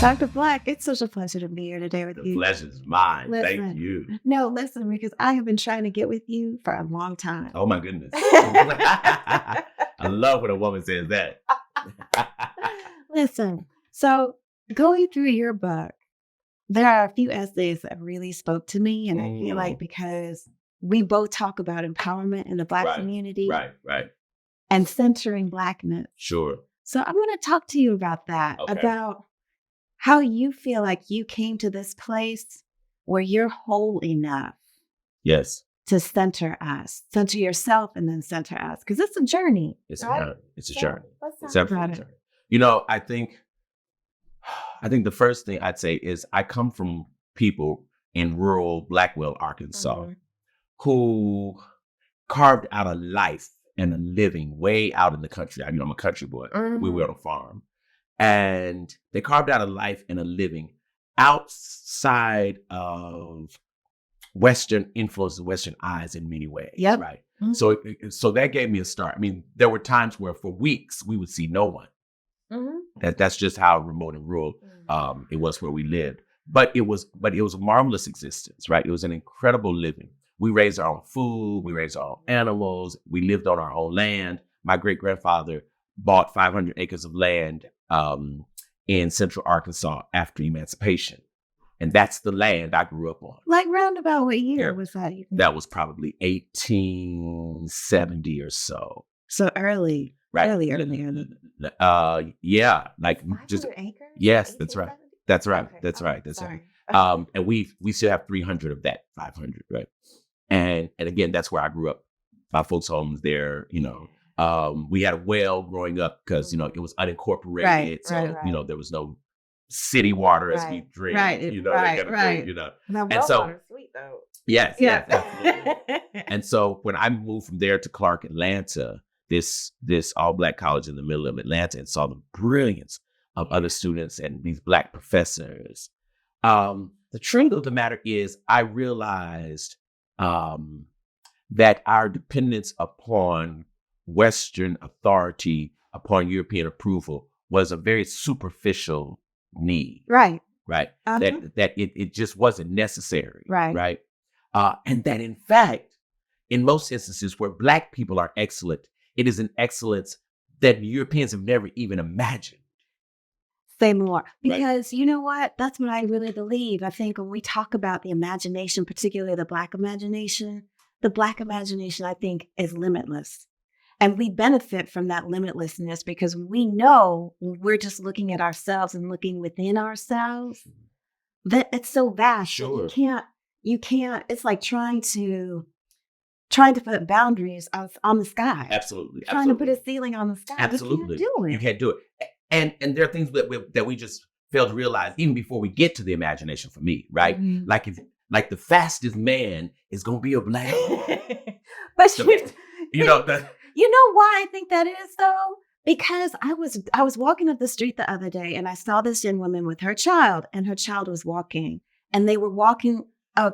Dr. Black, it's such a pleasure to be here today with The you. pleasure's mine. Listen. Thank you. No, listen, because I have been trying to get with you for a long time. Oh my goodness. I love when a woman says that. Listen, so going through your book, there are a few essays that really spoke to me. And I feel like because we both talk about empowerment in the Black community Right. and centering Blackness. Sure. So I'm going to talk to you about that, about how you feel like you came to this place where you're whole enough. Yes. To center us, center yourself, and then center us, because it's a journey. It's right? a journey. It's a journey. Let's It's talk about a it. journey. You know, I think the first thing I'd say is I come from people in rural Blackwell, Arkansas, who carved out a life and a living way out in the country. I mean, I'm a country boy. We were on a farm, and they carved out a life and a living outside of Western influences, Western eyes in many ways. Yep. Right. So that gave me a start. I mean, there were times where for weeks we would see no one. That's just how remote and rural it was where we lived. But it was a marvelous existence, right? It was an incredible living. We raised our own food, we raised our own animals, we lived on our own land. My great grandfather bought 500 acres of land in central Arkansas after emancipation. And that's the land I grew up on. Like roundabout what year was that? That was probably 1870 or so. So early. Right. Early. Yeah. Like 500 just acres? yes, that's right. 1870? That's right. Okay. That's right. That's Sorry. right. And we still have 300 of that 500, right? And again, that's where I grew up. My folks' homes there, you know. We had a well growing up because, you know, it was unincorporated. Right, so, right. you know, there was no city water as we drink. You know, that kind of thing, you know. Now, And so- water's sweet though. Yes, absolutely. And so when I moved from there to Clark, Atlanta, this all-Black college in the middle of Atlanta, and saw the brilliance of other students and these Black professors, the truth of the matter is I realized that our dependence upon Western authority, upon European approval, was a very superficial need. Right. That it just wasn't necessary. Right. And that in fact, in most instances where Black people are excellent, it is an excellence that Europeans have never even imagined. Say more. Because you know what? That's what I really believe. I think when we talk about the imagination, particularly the Black imagination, I think is limitless. And we benefit from that limitlessness because we know we're just looking at ourselves and looking within ourselves, that it's so vast. Sure. You can't, it's like trying to put boundaries on the sky. Absolutely. Trying to put a ceiling on the sky. Absolutely. You can't do it. And there are things that we just fail to realize even before we get to the imagination for me, right? Like the fastest man is going to be a Black man. But you know, you know why I think that is though? Because I was walking up the street the other day and I saw this young woman with her child, and her child was walking, and they were walking,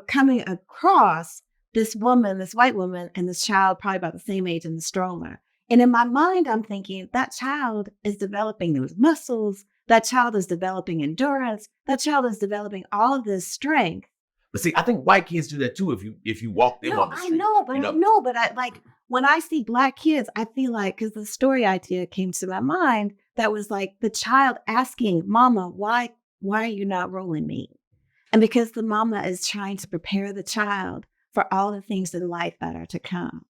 coming across this white woman, and this child probably about the same age in the stroller. And in my mind, I'm thinking that child is developing those muscles. That child is developing endurance. That child is developing all of this strength. But see, I think white kids do that too. If you walk them on the street. I know, but I like when I see Black kids, I feel like, because the story idea came to my mind, that was like the child asking, "Mama, why are you not rolling me?" And because the mama is trying to prepare the child for all the things in life that are to come.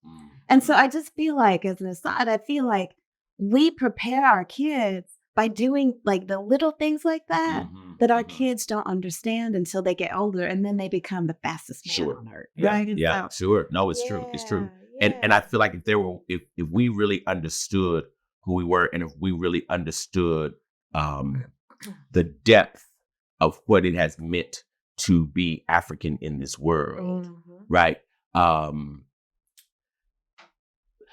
And so I just feel like, as an aside, I feel like we prepare our kids by doing like the little things like that, that our kids don't understand until they get older, and then they become the fastest man on earth. Right? Sure. No, it's true. It's true. And I feel like if we really understood who we were, and if we really understood the depth of what it has meant to be African in this world, right?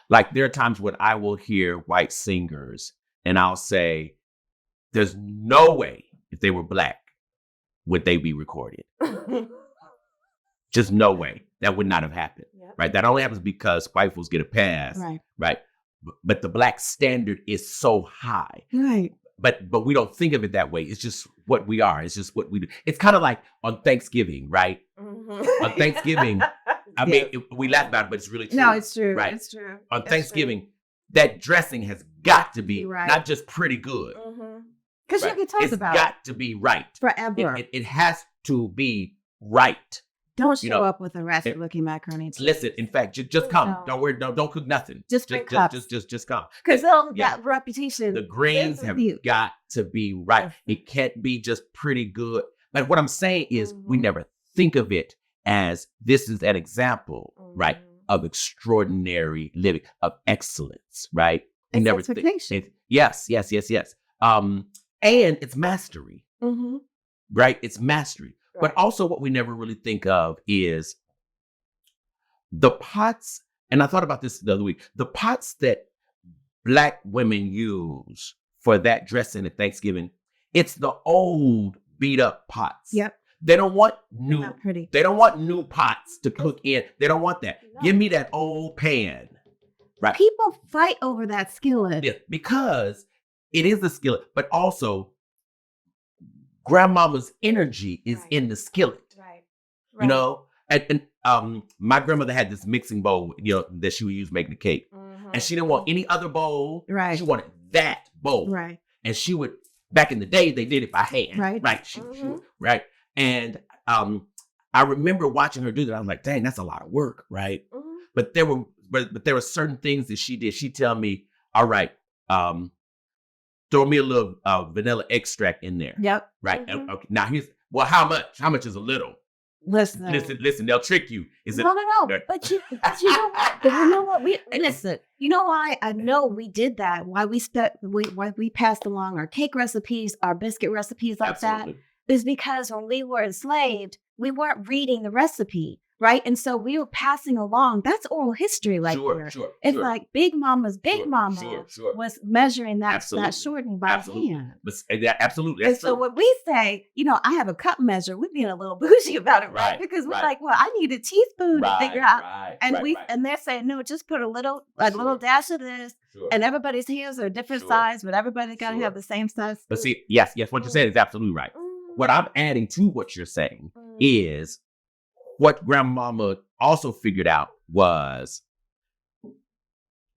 Like there are times when I will hear white singers and I'll say, there's no way if they were Black would they be recorded. Just no way. That would not have happened, right? That only happens because white folks get a pass, right? But the Black standard is so high. Right. but we don't think of it that way. It's just what we are. It's just what we do. It's kind of like on Thanksgiving, right? On Thanksgiving, I mean, we laugh about it, but it's really true. No, it's true. Right? It's true. On Thanksgiving, that dressing has got to be not just pretty good. Because you can talk about it. It's got to be right. Forever. It has to be right. Don't show up with a ratchet looking macaroni. Listen, in fact, just come. No. Don't worry. Don't cook nothing. Just come. Because they'll that reputation. The greens have got to be right. It can't be just pretty good. But what I'm saying is, we never think of it as this is an example, right, of extraordinary living, of excellence, right? It's never expectation. Yes. And it's mastery, right? It's mastery. But also what we never really think of is the pots, and I thought about this the other week, the pots that Black women use for that dressing at Thanksgiving, it's the old beat up pots. Yep. They don't want new, they don't want new pots to cook in. They don't want that. No. Give me that old pan. Right. People fight over that skillet. Yeah, because it is the skillet, but also grandmama's energy is in the skillet. Right. You know, and my grandmother had this mixing bowl, that she would use making the cake. And she didn't want any other bowl. Right. She wanted that bowl. Right. And she would, back in the day, they did it by hand. Right. Right. She would, right. And I remember watching her do that. I was like, dang, that's a lot of work. Right. But there were certain things that she did. She'd tell me, all right, throw me a little vanilla extract in there. Yep. Right. Okay. Now how much? How much is a little? Listen. They'll trick you. Is it? No. But you know what? But you know what? Listen. You know why I know we did that? Why we passed along our cake recipes, our biscuit recipes like that, is because when we were enslaved, we weren't reading the recipe. Right. And so we were passing along. That's oral history right there. It's like Big Mama's Big Mama was measuring that shortening by hand. Absolutely. And so when we say, I have a cup measure, we're being a little bougie about it, right? Because we're like, well, I need a teaspoon to figure out. And they're saying, no, just put a little dash of this. And everybody's hands are different size, but everybody got to have the same size. But see, yes, what you're saying is absolutely right. What I'm adding to what you're saying is, what grandmama also figured out was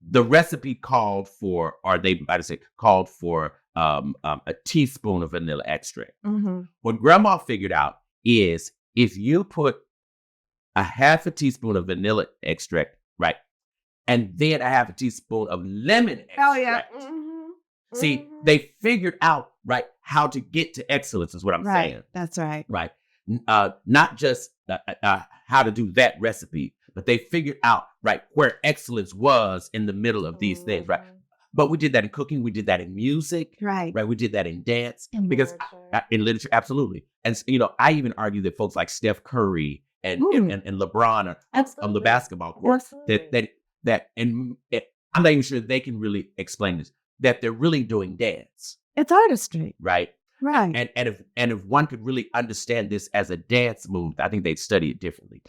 the recipe called for a teaspoon of vanilla extract. What grandma figured out is if you put a half a teaspoon of vanilla extract, right, and then a half a teaspoon of lemon extract. Oh, yeah. See, they figured out, right, how to get to excellence is what I'm saying. That's right. Right. Not just how to do that recipe, but they figured out, right, where excellence was in the middle of these things, right? But we did that in cooking. We did that in music. Right. We did that in dance. In literature, absolutely. And, I even argue that folks like Steph Curry and LeBron on the basketball court, and I'm not even sure they can really explain this, that they're really doing dance. It's artistry. Right. Right. And if one could really understand this as a dance move, I think they'd study it differently.